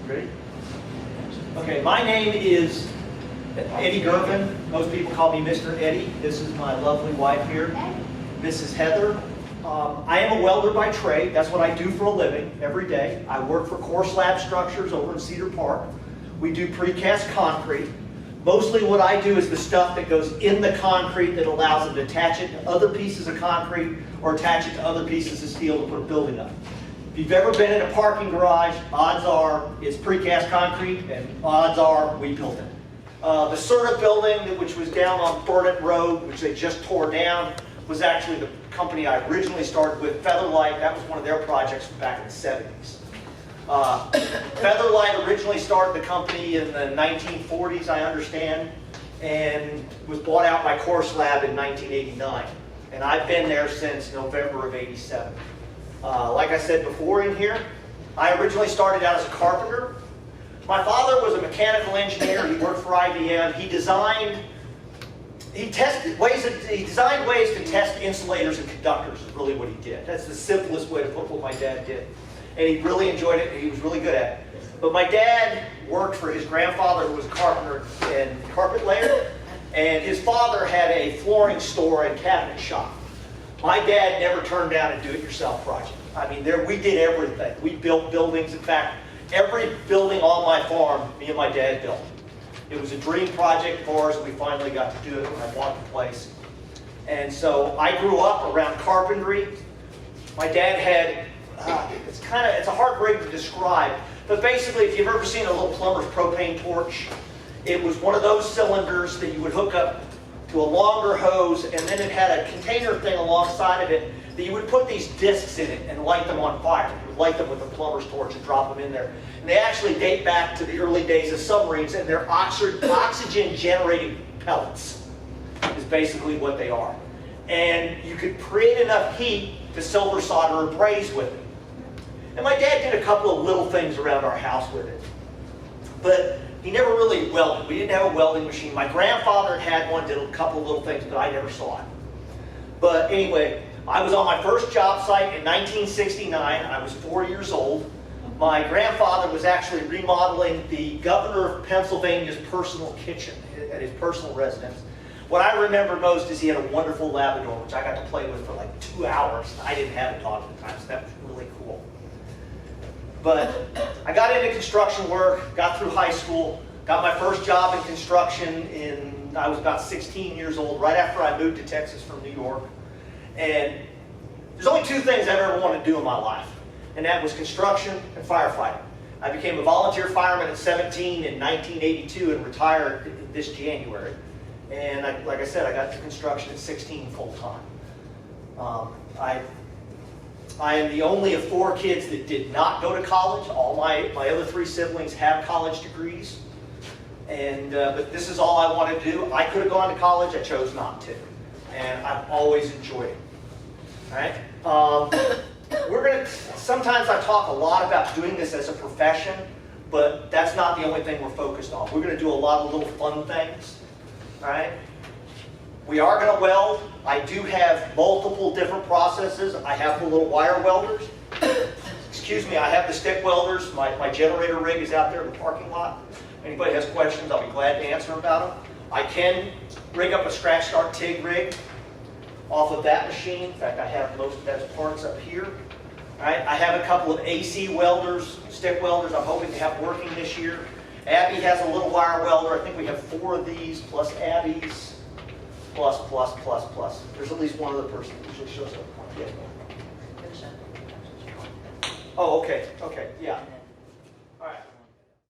Ready? Okay, my name is Eddie Gervin. Most people call me Mr. Eddie. This is my lovely wife here. This is Heather. I am a welder by trade. That's what I do for a living every day. I work for Core Slab Structures over in Cedar Park. We do precast concrete. Mostly what I do is the stuff that goes in the concrete that allows them to attach it to other pieces of concrete or attach it to other pieces of steel to put a building up. If you've ever been in a parking garage, odds are it's precast concrete, and odds are we built it. The Serta building, which was down on Burnett Road, which they just tore down, was actually the company I originally started with, Featherlight. That was one of their projects back in the 70s. Featherlight originally started the company in the 1940s, I understand, and was bought out by Core Slab in 1989. And I've been there since November of '87. Like I said before in here, I originally started out as a carpenter. My father was a mechanical engineer. He worked for IBM. He designed ways to test insulators and conductors is really what he did. That's the simplest way to put what my dad did. And he really enjoyed it, and he was really good at it. But my dad worked for his grandfather, who was a carpenter and carpet layer, and his father had a flooring store and cabinet shop. My dad never turned down a do-it-yourself project. I mean, we did everything. We built buildings. In fact, every building on my farm, me and my dad built. It was a dream project for ours, and we finally got to do it when I bought the place. And so I grew up around carpentry. My dad had, it's a hard rig to describe, but basically if you've ever seen a little plumber's propane torch, it was one of those cylinders that you would hook up to a longer hose, and then it had a container thing alongside of it that you would put these discs in it and light them on fire. You would light them with a plumber's torch and drop them in there. And they actually date back to the early days of submarines, and they're oxygen-generating pellets is basically what they are. And you could create enough heat to silver solder or braze with it. And my dad did a couple of little things around our house with it. But he never really welded. We didn't have a welding machine. My grandfather had one, did a couple of little things, but I never saw it. But anyway, I was on my first job site in 1969. I was 4 years old. My grandfather was actually remodeling the governor of Pennsylvania's personal kitchen at his personal residence. What I remember most is he had a wonderful Labrador, which I got to play with for like 2 hours. I didn't have a dog at the time, so that was really cool. But I got into construction work, got through high school, got my first job in construction I was about 16 years old, right after I moved to Texas from New York. And there's only two things I've ever wanted to do in my life, and that was construction and firefighting. I became a volunteer fireman at 17 in 1982 and retired this January. And like I said, I got to construction at 16 full time. I am the only of 4 kids that did not go to college. All my other 3 siblings have college degrees. And but this is all I wanted to do. I could have gone to college. I chose not to. And I've always enjoyed it. All right? Sometimes I talk a lot about doing this as a profession, but that's not the only thing we're focused on. We're going to do a lot of little fun things. All right? We are going to weld. I do have multiple different processes. I have the little wire welders. Excuse me, I have the stick welders. My generator rig is out there in the parking lot. If anybody has questions, I'll be glad to answer about them. I can rig up a scratch start TIG rig off of that machine. In fact, I have most of those parts up here. All right? I have a couple of AC welders, stick welders I'm hoping to have working this year. Abby has a little wire welder. I think we have 4 of these, plus Abby's, plus. There's at least one other person that usually shows up. Yeah. Oh, okay, yeah.